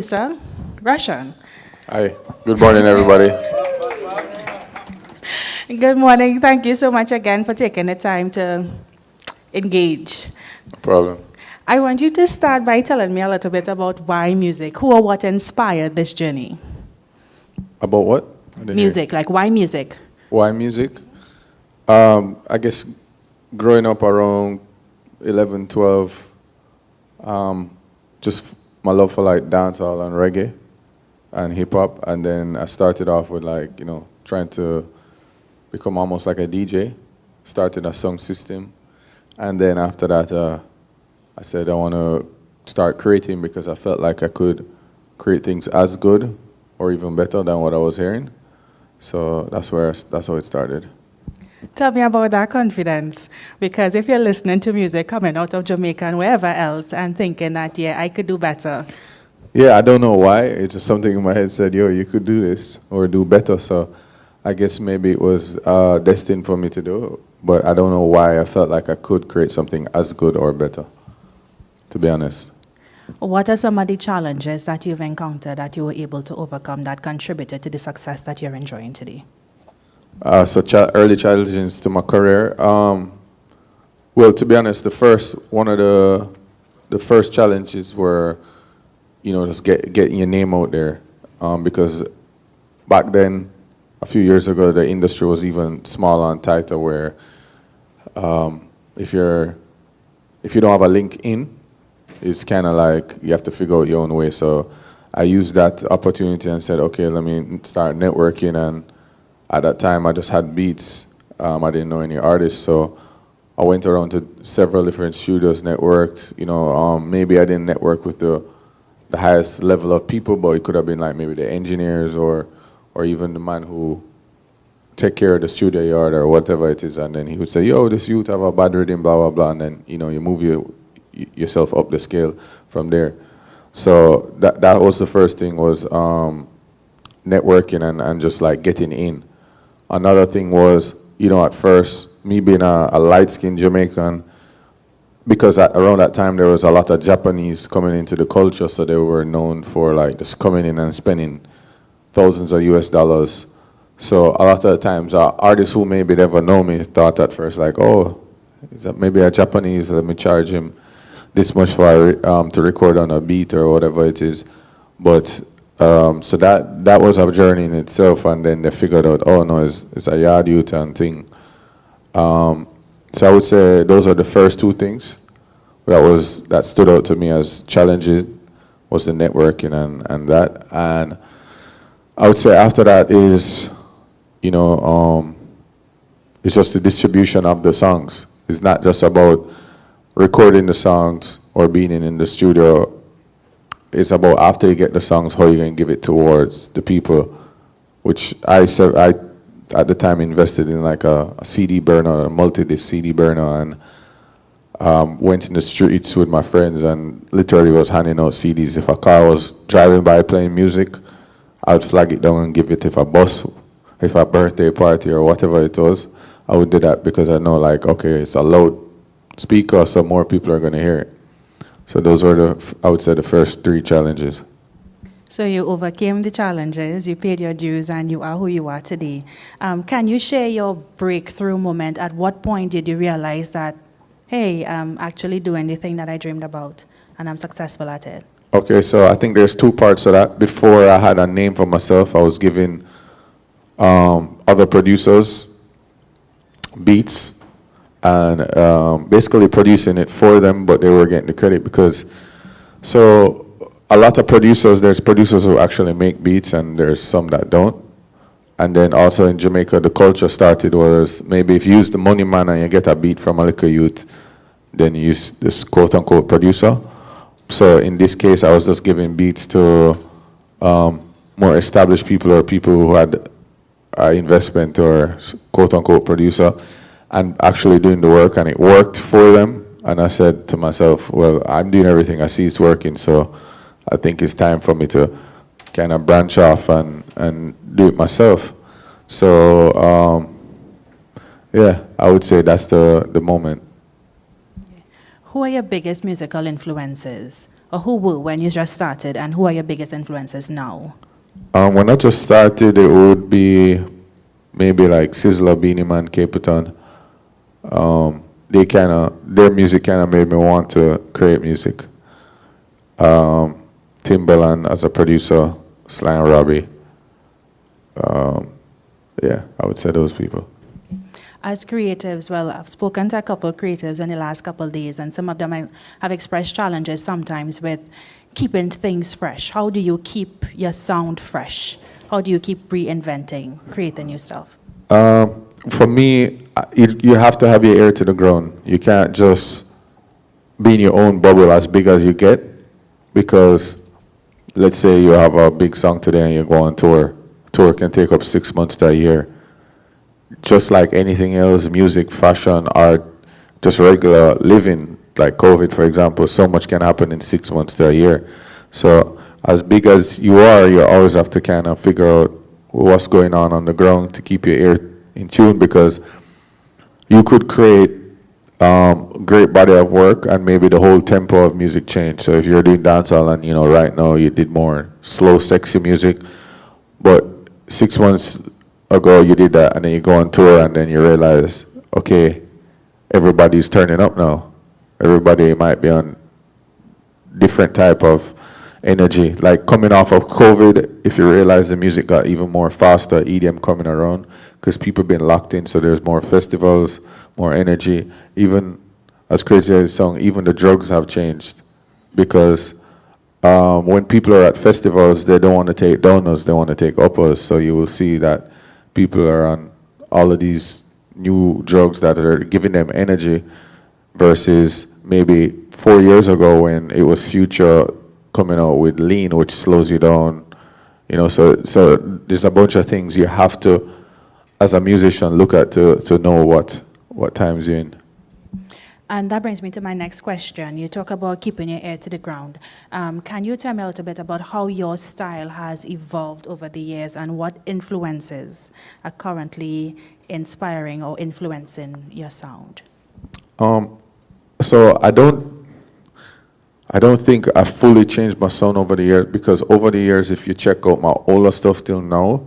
Producer, Rvssian. Hi, good morning, everybody. Good morning. Thank you so much again for taking the time to engage. No problem. I want you to start by telling me a little bit about why music. Who or what inspired this journey? About what? I didn't hear. Music, like why music? Why music? I guess growing up around 11, 12, just my love for like dancehall and reggae and hip hop. And then I started off with trying to become almost like a DJ. Started a song system. And then after that, I said I want to start creating because I felt like I could create things as good or even better than what I was hearing. So that's how it started. Tell me about that confidence, because if you're listening to music coming out of Jamaica and wherever else and thinking that, yeah, I could do better. Yeah, I don't know why. It's just something in my head said, yo, you could do this or do better. So I guess maybe it was destined for me to do, but I don't know why I felt like I could create something as good or better, to be honest. What are some of the challenges that you've encountered that you were able to overcome that contributed to the success that you're enjoying today? Early challenges to my career. Well, to be honest, one of the first challenges were, just getting your name out there, because back then, a few years ago, the industry was even smaller and tighter. Where if you don't have a link in, it's kind of like you have to figure out your own way. So I used that opportunity and said, okay, let me start networking. And at that time, I just had beats. I didn't know any artists, so I went around to several different studios, networked. Maybe I didn't network with the highest level of people, but it could have been like maybe the engineers or even the man who take care of the studio yard or whatever it is. And then he would say, yo, this youth have a bad rhythm, blah, blah, blah. And then, you move yourself up the scale from there. So that was the first thing, was networking and just like getting in. Another thing was, at first, me being a light-skinned Jamaican, because around that time there was a lot of Japanese coming into the culture, so they were known for like just coming in and spending thousands of US dollars. So a lot of the times, artists who maybe never know me thought at first like, oh, is that maybe a Japanese, let me charge him this much for to record on a beat or whatever it is. But so that was a journey in itself, and then they figured out, oh no, it's a yard youth and thing. So I would say those are the first two things that stood out to me as challenging, was the networking and that. And I would say after that is, it's just the distribution of the songs. It's not just about recording the songs or being in the studio. It's about after you get the songs, how you're going to give it towards the people, which I at the time invested in like a CD burner, a multi-disc CD burner, and went in the streets with my friends and literally was handing out CDs. If a car was driving by playing music, I would flag it down and give it. If a birthday party or whatever it was, I would do that because I know like, okay, it's a loud speaker, so more people are going to hear it. So those were I would say the first three challenges. So you overcame the challenges, you paid your dues, and you are who you are today. Can you share your breakthrough moment? At what point did you realize that, hey, I'm actually doing the thing that I dreamed about, and I'm successful at it? Okay, so I think there's two parts to that. Before I had a name for myself, I was giving other producers beats and basically producing it for them, but they were getting the credit because, so a lot of there's producers who actually make beats and there's some that don't. And then also in Jamaica, the culture started was maybe if you use the money man and you get a beat from a little youth, then you use this quote unquote producer. So in this case, I was just giving beats to more established people or people who had investment or quote unquote producer, and actually doing the work, and it worked for them. And I said to myself, well, I'm doing everything I see is working, so I think it's time for me to kind of branch off and do it myself. So yeah, I would say that's the moment. Who are your biggest musical influences? or who were when you just started, and who are your biggest influences now? When I just started, it would be maybe like Sizzla, Beanie Man, Capitan. Their music kind of made me want to create music. Timbaland as a producer, Slang Robbie. Yeah, I would say those people. As creatives, well, I've spoken to a couple of creatives in the last couple of days, and some of them have expressed challenges sometimes with keeping things fresh. How do you keep your sound fresh? How do you keep reinventing, creating new stuff? For me, you have to have your ear to the ground. You can't just be in your own bubble as big as you get, because let's say you have a big song today and you go on tour. Tour can take up 6 months to a year. Just like anything else, music, fashion, art, just regular living, like COVID, for example, so much can happen in 6 months to a year. So as big as you are, you always have to kind of figure out what's going on the ground to keep your ear in tune, because you could create great body of work and maybe the whole tempo of music change. So if you're doing dancehall and, right now you did more slow, sexy music, but 6 months ago you did that, and then you go on tour and then you realize, okay, everybody's turning up now. Everybody might be on different type of energy. Like coming off of COVID, if you realize the music got even more faster, EDM coming around, because people been locked in, so there's more festivals, more energy. Even as crazy as the song, even the drugs have changed, because when people are at festivals, they don't want to take downers, they want to take uppers. So you will see that people are on all of these new drugs that are giving them energy, versus maybe 4 years ago when it was Future coming out with Lean, which slows you down. So there's a bunch of things you have to, as a musician, look at to know what times you're in. And that brings me to my next question. You talk about keeping your ear to the ground. Can you tell me a little bit about how your style has evolved over the years, and what influences are currently inspiring or influencing your sound? So I don't think I fully changed my sound over the years, because over the years, if you check out my older stuff till now,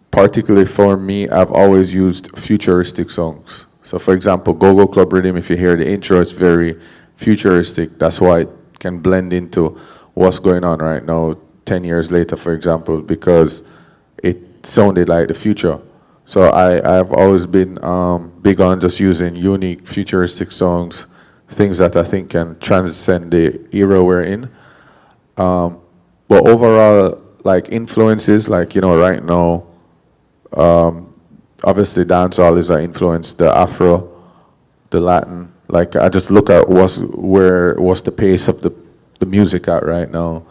particularly for me, I've always used futuristic songs. So for example, Go-Go Club Rhythm, if you hear the intro, it's very futuristic. That's why it can blend into what's going on right now, 10 years later, for example, because it sounded like the future. So I've always been big on just using unique futuristic songs, things that I think can transcend the era we're in. But overall, like influences, like, right now, obviously dancehall is an influence, the Afro, the Latin. Like I just look at what's the pace of the music at right now,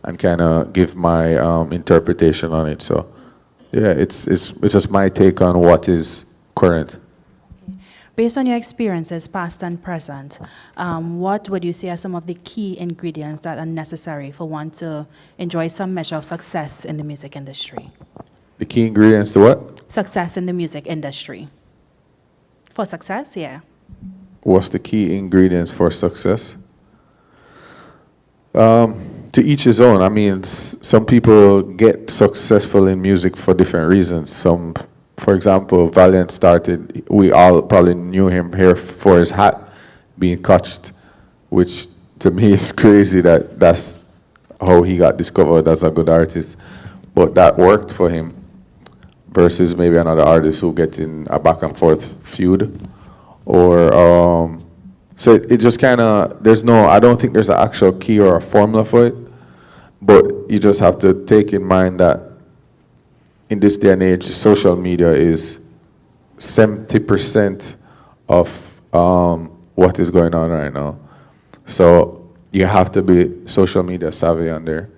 and kind of give my interpretation on it. So yeah, it's just my take on what is current. Based on your experiences, past and present, what would you say are some of the key ingredients that are necessary for one to enjoy some measure of success in the music industry? The key ingredients to what? Success in the music industry. For success, yeah. What's the key ingredients for success? To each his own. I mean, some people get successful in music for different reasons. Some, for example, Valiant started, we all probably knew him here for his hat being cotched, which to me is crazy that that's how he got discovered as a good artist. But that worked for him, versus maybe another artist who gets in a back and forth feud. Or, so it just kind of, I don't think there's an actual key or a formula for it, but you just have to take in mind that in this day and age, social media is 70% of what is going on right now. So you have to be social media savvy on there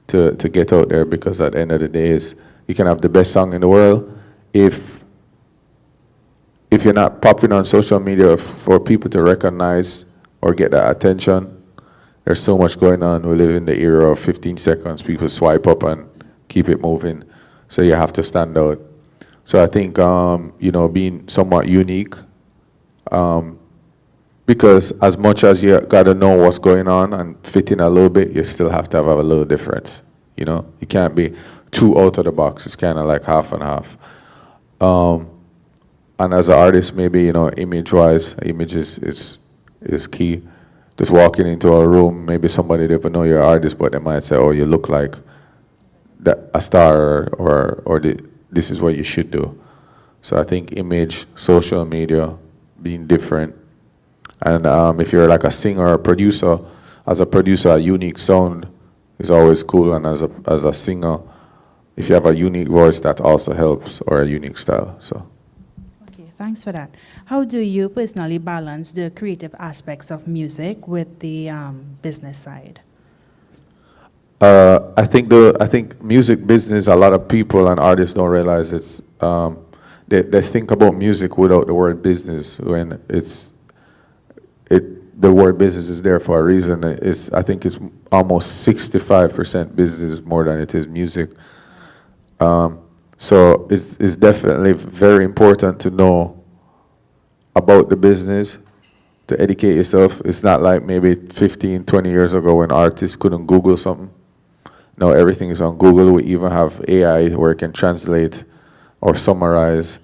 to get out there, because at the end of the day, you can have the best song in the world. If you're not popping on social media for people to recognize or get that attention, there's so much going on. We live in the era of 15 seconds. People swipe up and keep it moving. So you have to stand out. So I think, being somewhat unique, because as much as you gotta know what's going on and fit in a little bit, you still have to have a little difference. You know, you can't be too out of the box. It's kind of like half and half. And as an artist, maybe, you know, image-wise, image is key. Just walking into a room, maybe somebody doesn't know you're an artist, but they might say, "Oh, you look like a star," or this is what you should do. So I think image, social media, being different, and if you're like a singer or a producer, as a producer, a unique sound is always cool, and as a singer, if you have a unique voice, that also helps, or a unique style. So. Okay, thanks for that. How do you personally balance the creative aspects of music with the business side? I think music business, a lot of people and artists don't realize it's they think about music without the word business, when the word business is there for a reason. I think it's almost 65% business more than it is music. So it's definitely very important to know about the business, to educate yourself. It's not like maybe 15, 20 years ago when artists couldn't Google something. Now everything is on Google. We even have AI where it can translate or summarize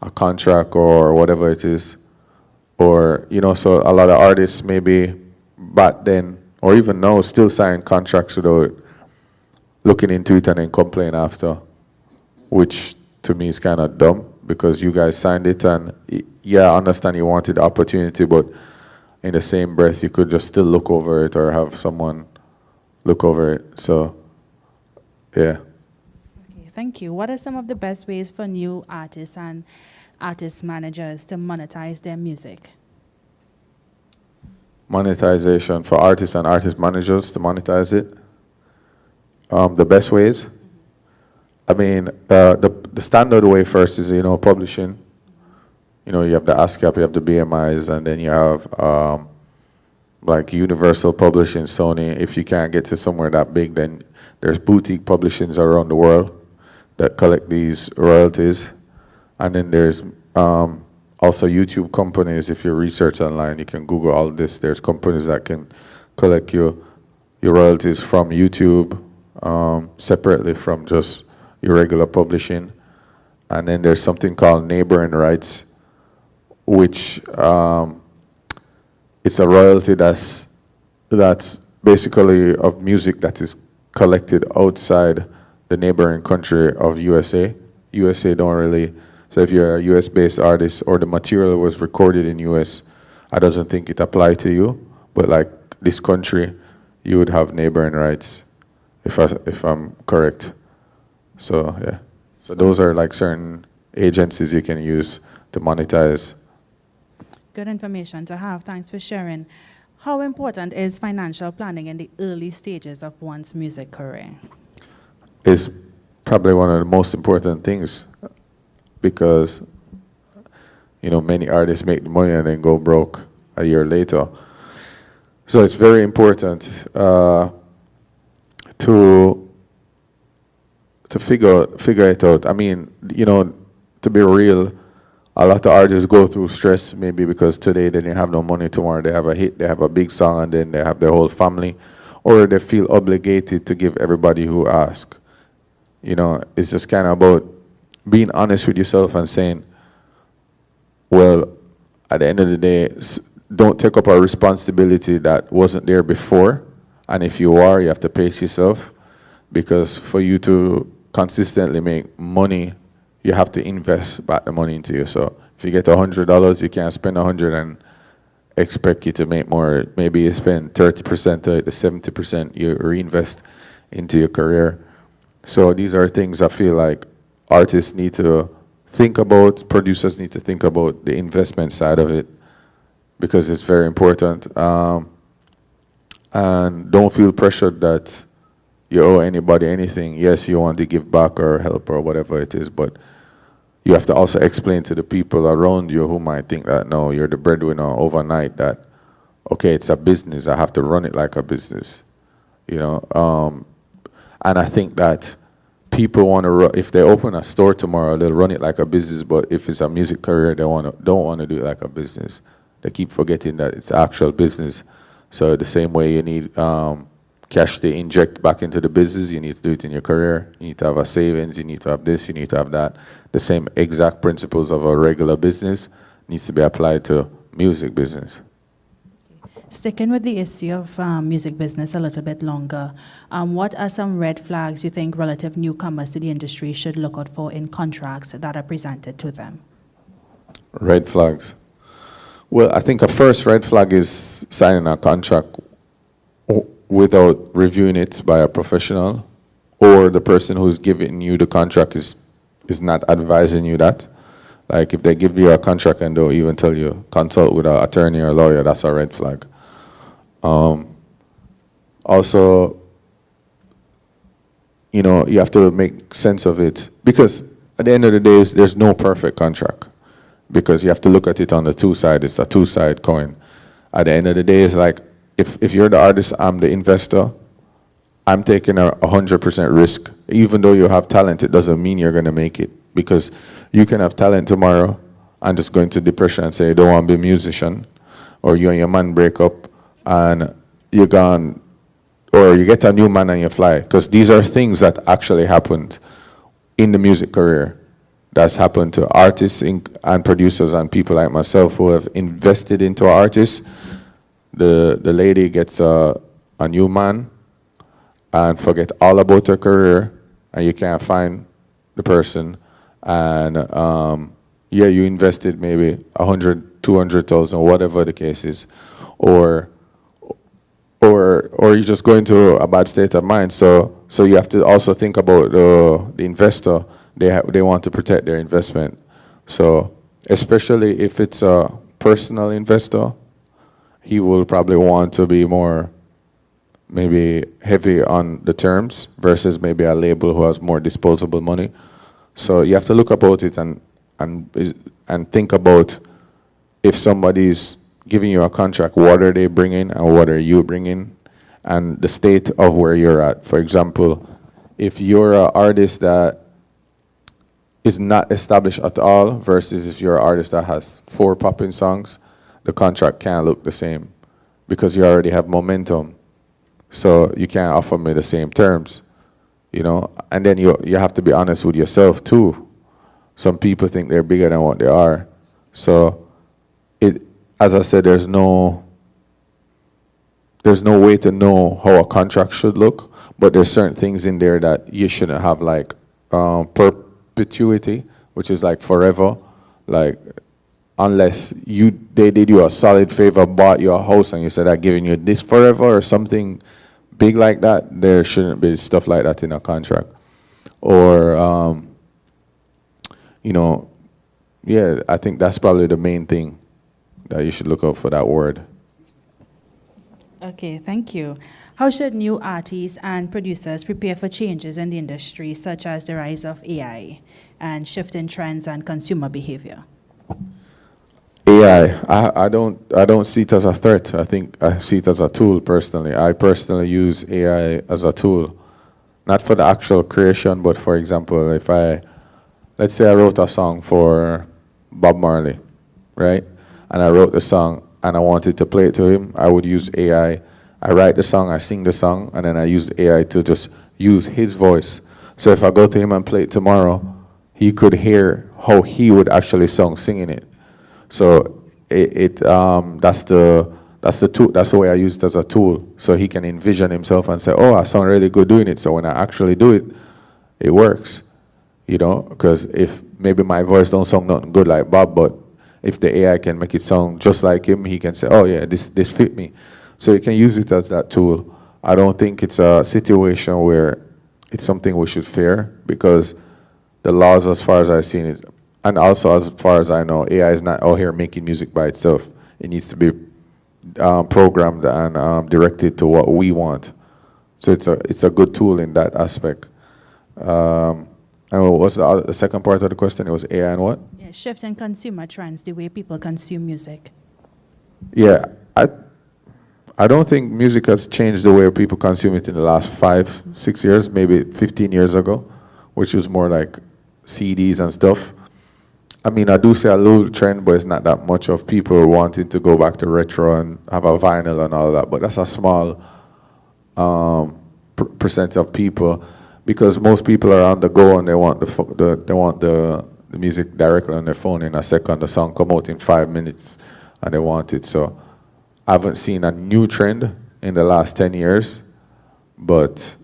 a contract or whatever it is. Or, you know, so a lot of artists maybe back then, or even now, still sign contracts without looking into it and then complain after, which to me is kind of dumb, because you guys signed it, and yeah, I understand you wanted the opportunity, but in the same breath, you could just still look over it or have someone look over it. So, yeah. Okay, thank you. What are some of the best ways for new artists and artist managers to monetize their music? Monetization for artists and artist managers to monetize it. The best ways. I mean, the standard way first is, you know, publishing. You know, you have the ASCAP, you have the BMIs, and then you have like Universal Publishing, Sony. If you can't get to somewhere that big, then there's boutique publishings around the world that collect these royalties. And then there's also YouTube companies. If you research online, you can Google all this. There's companies that can collect your royalties from YouTube separately from just your regular publishing. And then there's something called neighboring rights, which it's a royalty that's basically of music that is collected outside the neighboring country of USA. USA don't really. So if you're a US-based artist or the material was recorded in US, I don't think it applied to you. But like this country, you would have neighboring rights, if I'm correct. So yeah. So those are like certain agencies you can use to monetize. Good information to have. Thanks for sharing. How important is financial planning in the early stages of one's music career? It's probably one of the most important things, because, you know, many artists make the money and then go broke a year later. So it's very important to figure it out. I mean, you know, to be real, a lot of artists go through stress, maybe because today they didn't have no money, tomorrow they have a hit, they have a big song, and then they have their whole family, or they feel obligated to give everybody who asks. You know, it's just kind of about being honest with yourself and saying, well, at the end of the day, don't take up a responsibility that wasn't there before. And if you are, you have to pace yourself, because for you to consistently make money, you have to invest back the money into you. So if you get $100, you can't spend 100 and expect you to make more. Maybe you spend 30% to the 70% you reinvest into your career. So these are things I feel like artists need to think about, producers need to think about the investment side of it, because it's very important. And don't feel pressured that you owe anybody anything. Yes, you want to give back or help or whatever it is, but you have to also explain to the people around you who might think that, no, you're the breadwinner overnight, that, okay, it's a business, I have to run it like a business, you know. And I think that people want to, if they open a store tomorrow, they'll run it like a business, but if it's a music career, they don't want to do it like a business. they keep forgetting that it's actual business. So the same way you need cash to inject back into the business, you need to do it in your career. You need to have a savings, you need to have this, you need to have that. The same exact principles of a regular business needs to be applied to music business. Sticking with the issue of music business a little bit longer, what are some red flags you think relative newcomers to the industry should look out for in contracts that are presented to them? Red flags. Well, I think a first red flag is signing a contract without reviewing it by a professional, or the person who's giving you the contract is not advising you that. Like if they give you a contract and don't even tell you consult with an attorney or lawyer, that's a red flag. Also, you know, you have to make sense of it, because at the end of the day, there's no perfect contract, because you have to look at it on the two sides. It's a two-side coin. At the end of the day, it's like, if you're the artist, I'm the investor, I'm taking a 100% risk. Even though you have talent, it doesn't mean you're going to make it, because you can have talent tomorrow and just go into depression and say, I don't want to be a musician, or you and your man break up and you're gone, or you get a new man and you fly, because these are things that actually happened in the music career. That's happened to artists and producers and people like myself who have invested into artists. The lady gets a new man and forget all about her career, and you can't find the person. And yeah, you invested maybe 100, 200,000, whatever the case is, or you just go into a bad state of mind. So you have to also think about the investor. They want to protect their investment. So especially if it's a personal investor, he will probably want to be more maybe heavy on the terms versus maybe a label who has more disposable money. So you have to look about it and think about, if somebody's giving you a contract, what are they bringing and what are you bringing, and the state of where you're at. For example, if you're an artist that is not established at all versus if you're an artist that has 4 popping songs, the contract can't look the same, because you already have momentum. So you can't offer me the same terms, you know. And then you have to be honest with yourself too. Some people think they're bigger than what they are. So as I said, there's no way to know how a contract should look, but there's certain things in there that you shouldn't have, like perpetuity, which is like forever, like unless they did you a solid favor, bought you a house, and you said, I'm giving you this forever, or something big like that. There shouldn't be stuff like that in a contract. Or you know, yeah, I think that's probably the main thing that you should look out for, that word. Okay, thank you. How should new artists and producers prepare for changes in the industry, such as the rise of AI and shifting trends and consumer behavior? AI, I don't see it as a threat. I think I see it as a tool personally. I personally use AI as a tool, not for the actual creation, but for example, let's say I wrote a song for Bob Marley, right? And I wrote the song and I wanted to play it to him, I would use AI. I write the song, I sing the song, and then I use AI to just use his voice. So if I go to him and play it tomorrow, he could hear how he would actually singing it. So that's the tool. That's the way I use it as a tool. So he can envision himself and say, "Oh, I sound really good doing it." So when I actually do it, it works. You know, because if maybe my voice don't sound nothing good like Bob, but if the AI can make it sound just like him, he can say, "Oh yeah, this fit me." So you can use it as that tool. I don't think it's a situation where it's something we should fear, because the laws, as far as I've seen it, and also as far as I know, AI is not out here making music by itself. It needs to be programmed and directed to what we want. So it's a good tool in that aspect. And what's the second part of the question? It was AI and what? Yeah, shifts in consumer trends, the way people consume music. Yeah, I don't think music has changed the way people consume it in the last 5, 6 years, maybe 15 years ago, which was more like CDs and stuff. I mean, I do see a little trend, but it's not that much of people wanting to go back to retro and have a vinyl and all that. But that's a small percent of people, because most people are on the go and they want the music directly on their phone in a second. The song come out in 5 minutes, and they want it. So I haven't seen a new trend in the last 10 years, but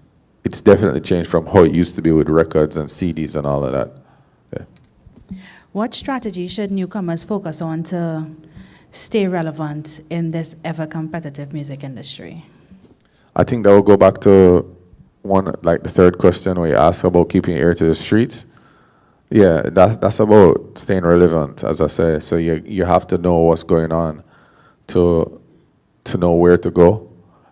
it's definitely changed from how it used to be with records and CDs and all of that. Yeah. What strategy should newcomers focus on to stay relevant in this ever-competitive music industry? I think that will go back to like the third question where you asked about keeping your ear to the street. Yeah, that's about staying relevant, as I say. So you have to know what's going on to know where to go.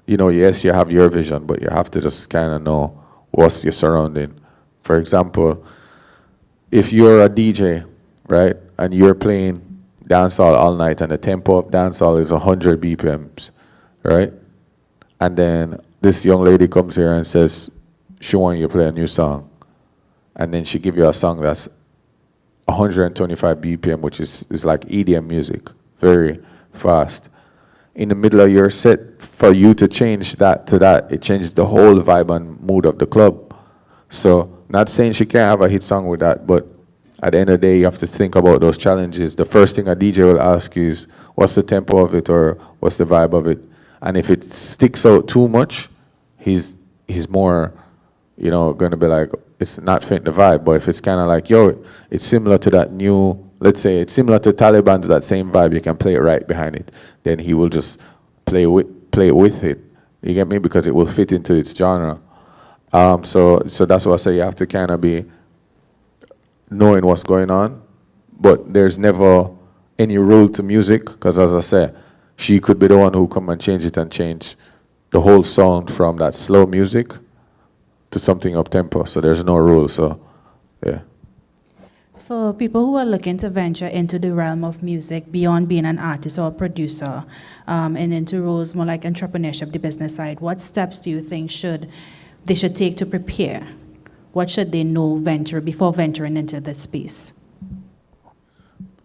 You know, yes, you have your vision, but you have to just kind of know what's your surrounding. For example, if you're a DJ, right, and you're playing dancehall all night, and the tempo of dancehall is 100 BPMs, right? And then this young lady comes here and says she wants you to play a new song, and then she give you a song that's 125 BPM, which is like EDM music, very fast. In the middle of your set, for you to change that to that, it changes the whole vibe and mood of the club. So, not saying she can't have a hit song with that, but at the end of the day, you have to think about those challenges. The first thing a DJ will ask you is, what's the tempo of it, or what's the vibe of it? And if it sticks out too much, he's more, you know, going to be like, it's not fitting the vibe. But if it's kind of like, yo, it's similar to that new, let's say it's similar to Taliban's, that same vibe, you can play it right behind it, then he will just play with it. You get me? Because it will fit into its genre. So that's why I say you have to kind of be knowing what's going on, but there's never any rule to music, because as I say, she could be the one who come and change it and change the whole sound from that slow music to something up-tempo. So there's no rule, so yeah. For people who are looking to venture into the realm of music beyond being an artist or a producer, and into roles more like entrepreneurship, the business side, what steps do you think they should take to prepare? What should they know before venturing into this space?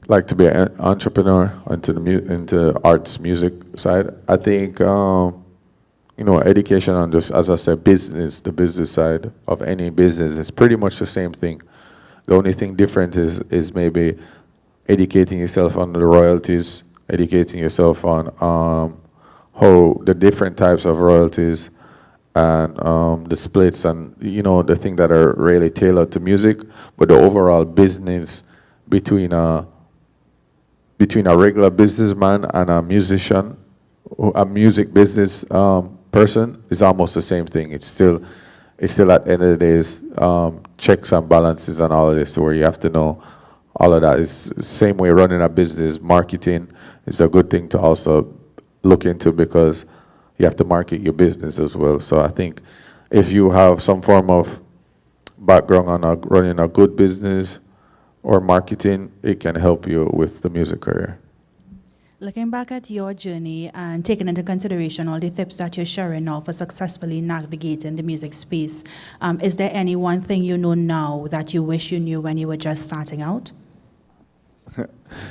Like to be an entrepreneur into arts, music side. I think you know, education on just, as I said, the business side of any business is pretty much the same thing. The only thing different is maybe educating yourself on the royalties, educating yourself on how the different types of royalties and the splits, and you know, the things that are really tailored to music, but the overall business between a regular businessman and a musician, a music business person, is almost the same thing. It's still at the end of the day is checks and balances and all of this, where you have to know all of that. It's the same way running a business. Marketing is a good thing to also look into, because you have to market your business as well. So I think if you have some form of background on running a good business or marketing, it can help you with the music career. Looking back at your journey and taking into consideration all the tips that you're sharing now for successfully navigating the music space, is there any one thing you know now that you wish you knew when you were just starting out?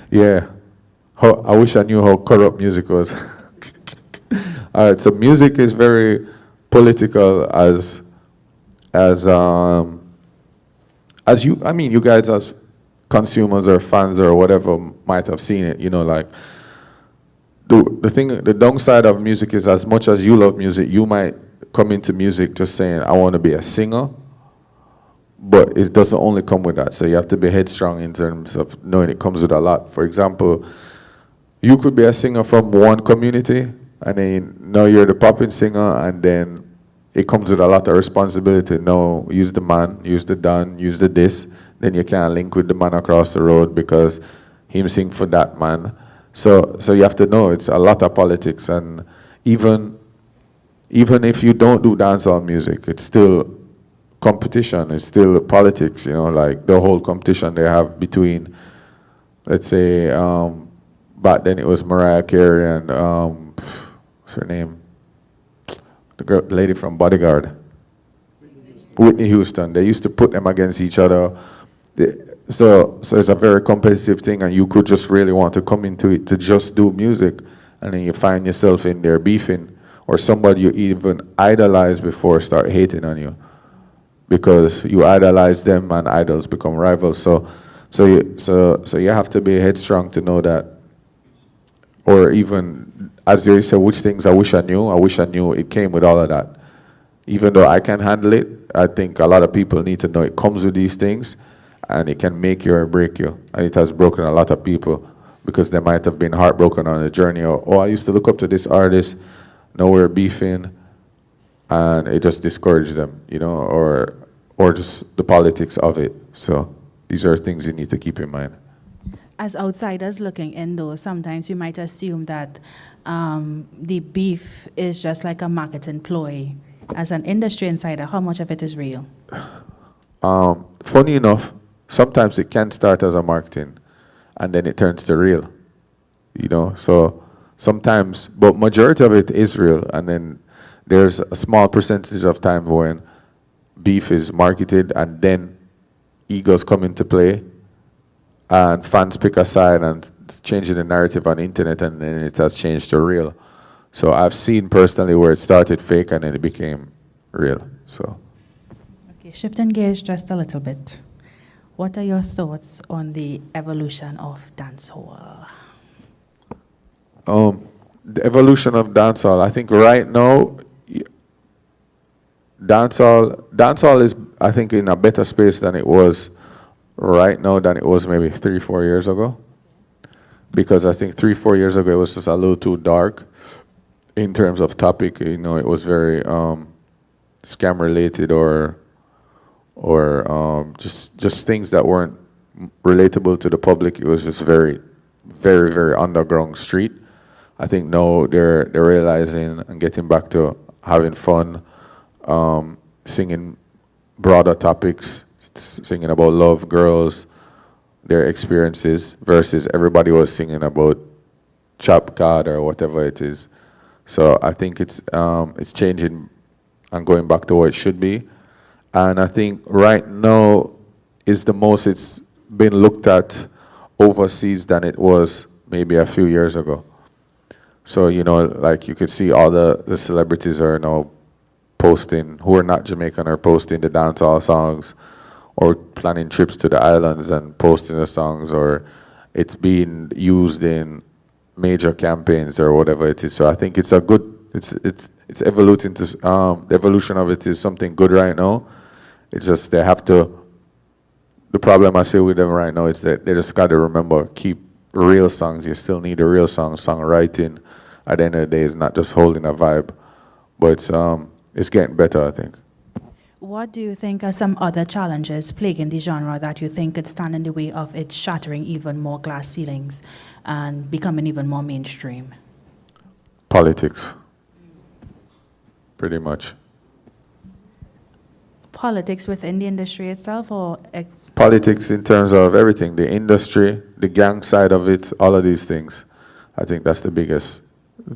Yeah. I wish I knew how corrupt music was. All right, so music is very political as you, I mean, you guys as consumers or fans or whatever might have seen it, you know, like, the downside of music is, as much as you love music, you might come into music just saying, I want to be a singer, but it doesn't only come with that. So you have to be headstrong in terms of knowing it comes with a lot. For example, you could be a singer from one community, and then now you're the popping singer, and then it comes with a lot of responsibility. Now, use the man, use the don, use the this, then you can't link with the man across the road because him sing for that man. So you have to know it's a lot of politics, and even if you don't do dancehall music, it's still competition, it's still politics, you know, like the whole competition they have between, let's say, back then it was Mariah Carey and, what's her name? The lady from Bodyguard. Whitney Houston. They used to put them against each other. So it's a very competitive thing, and you could just really want to come into it to just do music, and then you find yourself in there beefing, or somebody you even idolized before start hating on you because you idolize them, and idols become rivals. So you have to be headstrong to know that, or even as you said, which things I wish I knew. I wish I knew it came with all of that. Even though I can handle it, I think a lot of people need to know it comes with these things, and it can make you or break you. And it has broken a lot of people because they might have been heartbroken on the journey. Or, oh, I used to look up to this artist, now we're beefing, and it just discouraged them, or just the politics of it. So these are things you need to keep in mind. As outsiders looking in, though, sometimes you might assume that the beef is just like a marketing ploy. As an industry insider, how much of it is real? Funny enough, sometimes it can start as a marketing, and then it turns to real. So sometimes, but majority of it is real, and then there's a small percentage of time when beef is marketed, and then egos come into play, and fans pick a side and changing the narrative on the internet, and then it has changed to real. So I've seen personally where it started fake and then it became real. So. Okay, shifting gears just a little bit. What are your thoughts on the evolution of dancehall? The evolution of dancehall. I think right now, dancehall is, I think, in a better space than it was right now than it was maybe 3-4 years ago. Because I think 3-4 years ago it was just a little too dark in terms of topic. It was very scam related or just things that weren't relatable to the public. It was just very, very, very underground street. I think now they're realizing and getting back to having fun, singing broader topics, singing about love, girls, their experiences, versus everybody was singing about chop card or whatever it is. So I think it's changing and going back to what it should be. And I think right now is the most it's been looked at overseas than it was maybe a few years ago. So, like you could see all the celebrities are now posting, who are not Jamaican, are posting the dancehall songs, or planning trips to the islands and posting the songs, or it's being used in major campaigns or whatever it is. So I think it's a good, it's evoluting to, the evolution of it is something good right now. It's just they have to, the problem I see with them right now is that they just got to remember, keep real songs. You still need a real song. Songwriting at the end of the day is not just holding a vibe, but it's getting better, I think. What do you think are some other challenges plaguing the genre that you think could stand in the way of it shattering even more glass ceilings and becoming even more mainstream? Politics, pretty much. Politics within the industry itself, or Politics in terms of everything, the industry, the gang side of it, all of these things. I think that's the biggest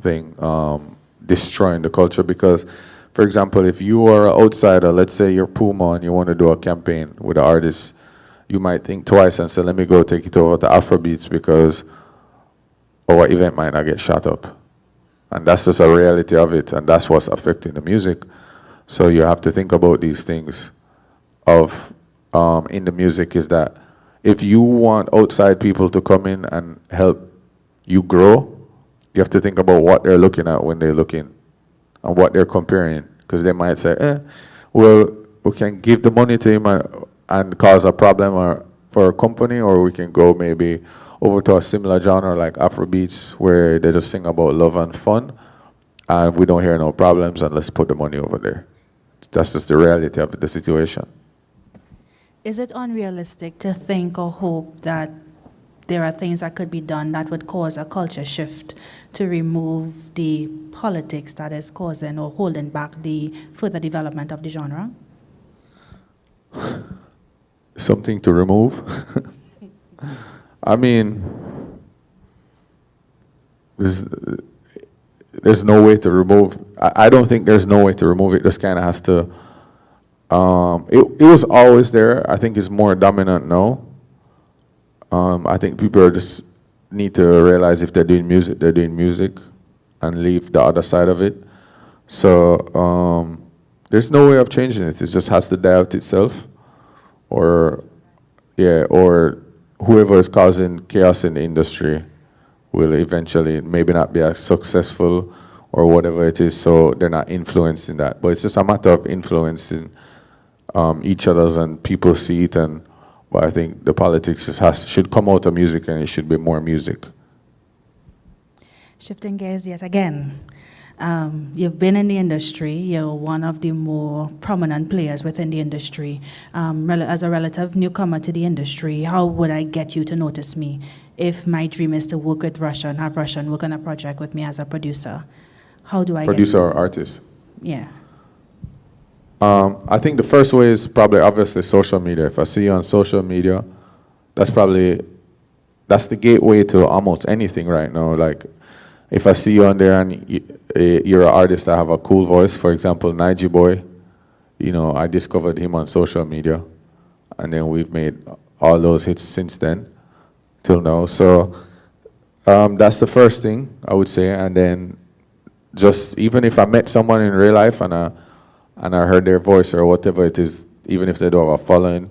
thing, destroying the culture. Because, for example, if you are an outsider, let's say you're Puma and you want to do a campaign with an artist, you might think twice and say, let me go take it over to Afrobeats because our event might not get shot up. And that's just a reality of it, and that's what's affecting the music. So you have to think about these things of in the music, is that if you want outside people to come in and help you grow, you have to think about what they're looking at when they're looking and what they're comparing. Because they might say, well, we can give the money to him and cause a problem for a company, or we can go maybe over to a similar genre like Afrobeats where they just sing about love and fun and we don't hear no problems, and let's put the money over there. That's just the reality of the situation. Is it unrealistic to think or hope that there are things that could be done that would cause a culture shift to remove the politics that is causing or holding back the further development of the genre? Something to remove? I mean, there's no way to remove. I don't think there's no way to remove it. Just kind of has to. It was always there. I think it's more dominant now. I think people are just need to realize if they're doing music, and leave the other side of it. So there's no way of changing it. It just has to die out itself, or yeah, or whoever is causing chaos in the industry will eventually maybe not be as successful or whatever it is. So they're not influencing that. But it's just a matter of influencing each other's, and people see it. And but I think the politics just should come out of music, and it should be more music. Shifting gears yet again. You've been in the industry. You're one of the more prominent players within the industry. As a relative newcomer to the industry, how would I get you to notice me if my dream is to work with Rvssian, have Rvssian work on a project with me as a producer? How do I Producer get or artist? Yeah. I think the first way is probably obviously social media. If I see you on social media, that's the gateway to almost anything right now. Like, if I see you on there and you're an artist that have a cool voice, for example, Nige Boy, you know, I discovered him on social media, and then we've made all those hits since then till now. So that's the first thing I would say. And then just even if I met someone in real life and I heard their voice or whatever it is, even if they don't have a following,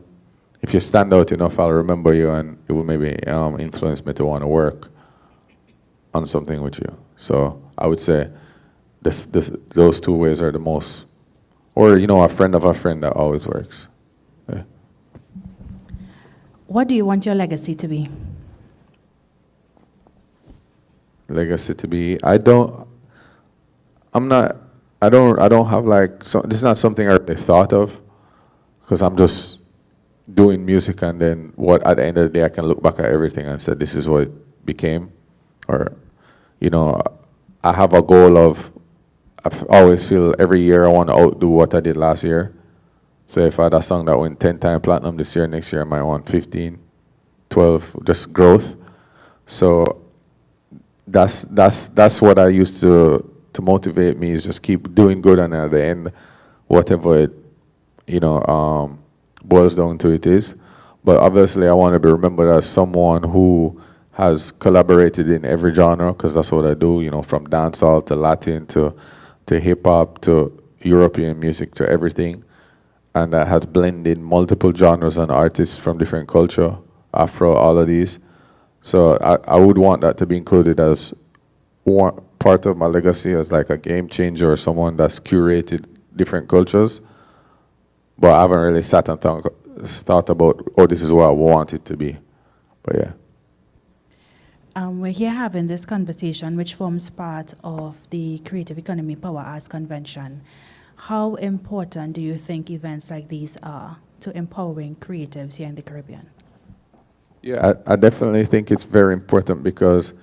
if you stand out enough, I'll remember you, and it will maybe influence me to want to work on something with you. So I would say those two ways are the most, or you know, a friend of a friend that always works. Yeah. What do you want your legacy to be? Legacy to be, I don't have like, so this is not something I really thought of, because I'm just doing music, and then at the end of the day I can look back at everything and say this is what it became. Or, you know, I have a goal of, I always feel every year I want to outdo what I did last year. So if I had a song that went 10 times platinum this year, next year I might want 15, 12, just growth. So that's what I used to motivate me, is just keep doing good, and at the end, whatever it, you know, boils down to it is. But obviously I want to be remembered as someone who has collaborated in every genre, because that's what I do, you know, from dancehall to Latin to hip-hop to European music to everything, and that has blended multiple genres and artists from different culture, Afro, all of these. So I would want that to be included as one part of my legacy, as like a game changer or someone that's curated different cultures. But I haven't really sat and thought about, oh, this is what I want it to be. But yeah. We're here having this conversation, which forms part of the Creative Economy Power Arts Convention. How important do you think events like these are to empowering creatives here in the Caribbean? Yeah, I definitely think it's very important, because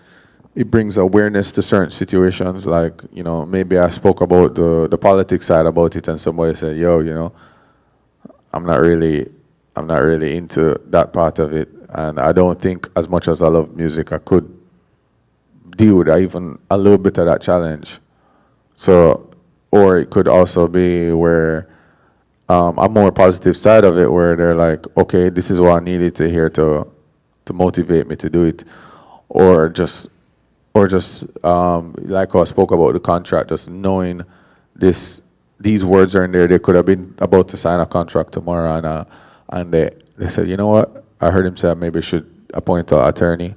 it brings awareness to certain situations. Like, you know, maybe I spoke about the politics side about it, and somebody said, yo, you know, I'm not really into that part of it. And I don't think, as much as I love music, I could deal with even a little bit of that challenge. So, or it could also be where a more positive side of it, where they're like, okay, this is what I needed to hear to motivate me to do it. Or just like I spoke about the contract, just knowing these words are in there. They could have been about to sign a contract tomorrow, and they said, you know what? I heard him say I maybe should appoint an attorney,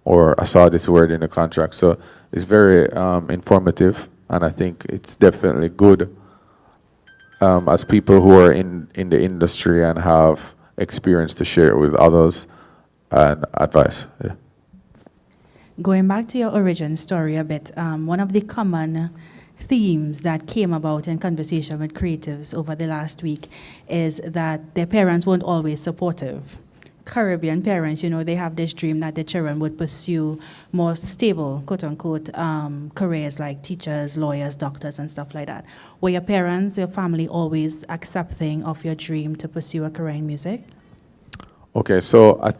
or I saw this word in the contract. So it's very informative, and I think it's definitely good as people who are in the industry and have experience to share with others and advice. Yeah. Going back to your origin story a bit, one of the common themes that came about in conversation with creatives over the last week is that their parents weren't always supportive. Caribbean parents, you know, they have this dream that their children would pursue more stable, quote-unquote, careers like teachers, lawyers, doctors, and stuff like that. Were your parents, your family always accepting of your dream to pursue a career in music? Okay, so I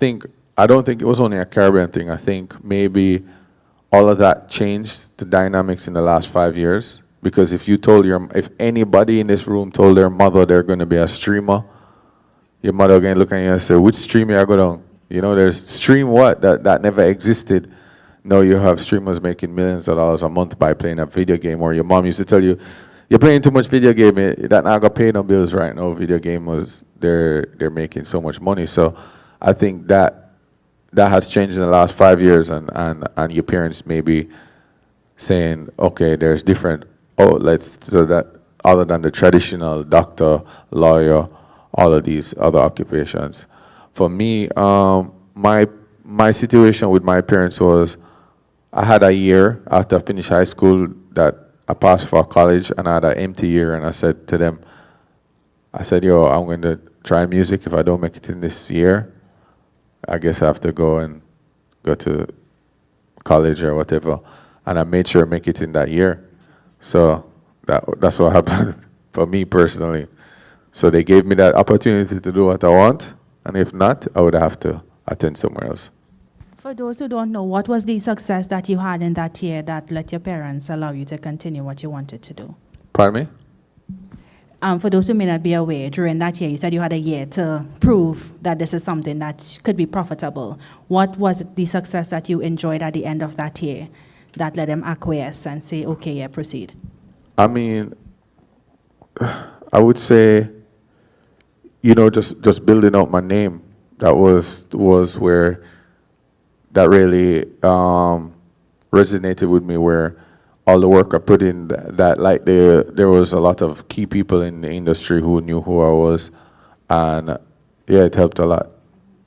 don't think it was only a Caribbean thing. I think maybe all of that changed the dynamics in the last 5 years. Because if anybody in this room told their mother they're going to be a streamer, your mother going to look at you and say, which stream you are going to You know, there's stream what that never existed. No, you have streamers making millions of dollars a month by playing a video game, or your mom used to tell you, you're playing too much video game, that not gonna pay no bills right now. Video game was they're making so much money. So I think that has changed in the last 5 years, and your parents may be saying, okay, there's different outlets so that other than the traditional doctor, lawyer, all of these other occupations. For me, my situation with my parents was I had a year after I finished high school that I passed for college, and I had an empty year, and I said to them, I said, yo, I'm going to try music. If I don't make it in this year, I guess I have to go to college or whatever. And I made sure I make it in that year. So that's what happened for me personally. So they gave me that opportunity to do what I want, and if not, I would have to attend somewhere else. For those who don't know, what was the success that you had in that year that let your parents allow you to continue what you wanted to do? Pardon me? For those who may not be aware, during that year, you said you had a year to prove that this is something that could be profitable. What was the success that you enjoyed at the end of that year that let them acquiesce and say, okay, yeah, proceed? I mean, I would say, you know, just building out my name. That was where that really resonated with me, where all the work I put in, that like there was a lot of key people in the industry who knew who I was, and yeah, it helped a lot.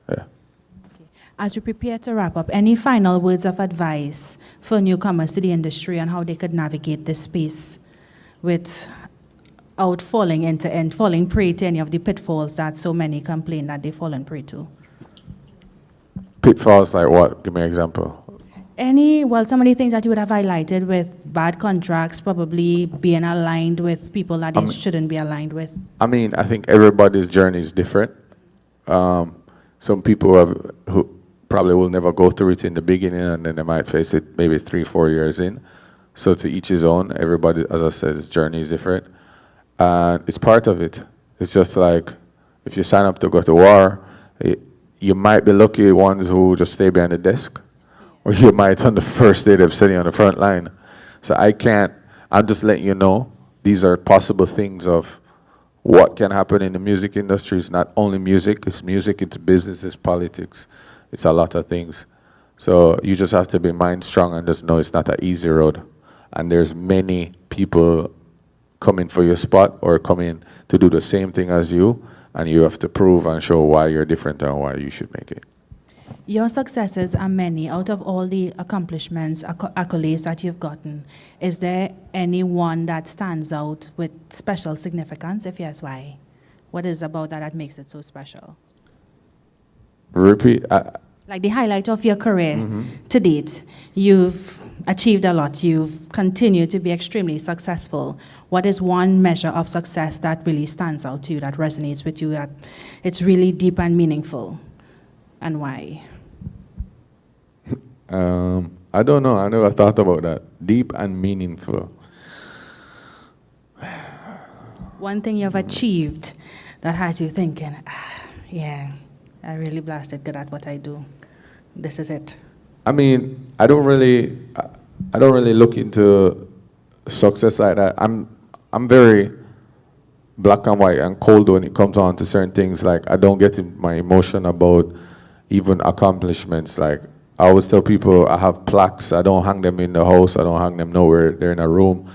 Yeah. As we prepare to wrap up, any final words of advice for newcomers to the industry on how they could navigate this space without falling prey to any of the pitfalls that so many complain that they've fallen prey to? Pitfalls like what? Give me an example. Some of the things that you would have highlighted with bad contracts, probably being aligned with people that they shouldn't be aligned with. I mean, I think everybody's journey is different. Some people who probably will never go through it in the beginning, and then they might face it maybe 3-4 years in. So to each his own. Everybody, as I said, his journey is different. And it's part of it. It's just like if you sign up to go to war, you might be lucky ones who just stay behind the desk. Or you might on the first day they're sitting on the front line. So I'm just letting you know, these are possible things of what can happen in the music industry. It's not only music, it's business, it's politics, it's a lot of things. So you just have to be mind strong and just know it's not an easy road. And there's many people coming for your spot or coming to do the same thing as you, and you have to prove and show why you're different and why you should make it. Your successes are many. Out of all the accomplishments, accolades that you've gotten, is there any one that stands out with special significance? If yes, why? What is about that makes it so special? Repeat. Like the highlight of your career to date, you've achieved a lot. You've continued to be extremely successful. What is one measure of success that really stands out to you, that resonates with you, that it's really deep and meaningful, and why? I don't know. I never thought about that. Deep and meaningful. One thing you've achieved that has you thinking, yeah, I really blasted good at what I do. This is it. I mean, I don't really look into success like that. I'm very black and white and cold when it comes on to certain things. Like, I don't get in my emotion about even accomplishments. Like, I always tell people I have plaques. I don't hang them in the house. I don't hang them nowhere. They're in a room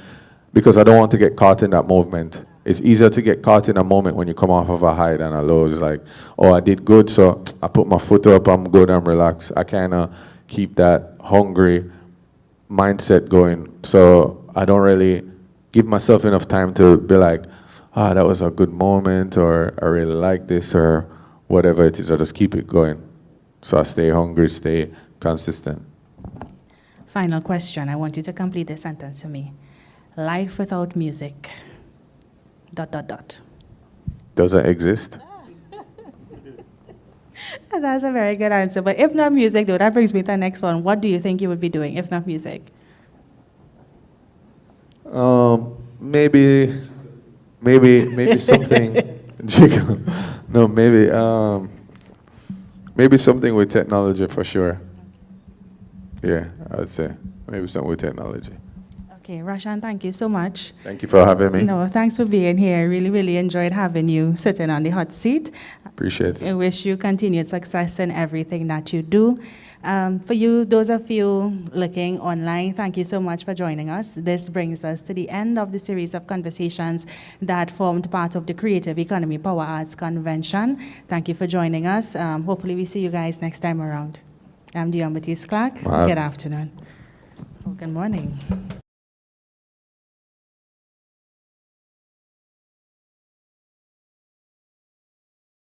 because I don't want to get caught in that moment. It's easier to get caught in a moment when you come off of a high than a low. It's like, oh, I did good, so I put my foot up, I'm good, I'm relaxed. I kind of keep that hungry mindset going. So I don't really give myself enough time to be like, that was a good moment, or I really like this, or whatever it is. I just keep it going. So I stay hungry, stay consistent. Final question. I want you to complete the sentence for me. Life without music, ... Doesn't exist. That's a very good answer. But if not music, though, that brings me to the next one. What do you think you would be doing if not music? Maybe something. No, maybe. Maybe something with technology for sure. Yeah, I would say maybe something with technology. Okay, Rvssian, thank you so much. Thank you for having me. No, thanks for being here. I really, really enjoyed having you sitting on the hot seat. Appreciate it. I wish you continued success in everything that you do. For you, those of you looking online, thank you so much for joining us. This brings us to the end of the series of conversations that formed part of the Creative Economy Power Arts Convention. Thank you for joining us. Hopefully we see you guys next time around. I'm Dion Batiste Clark. Wow. Good afternoon. Oh, good morning.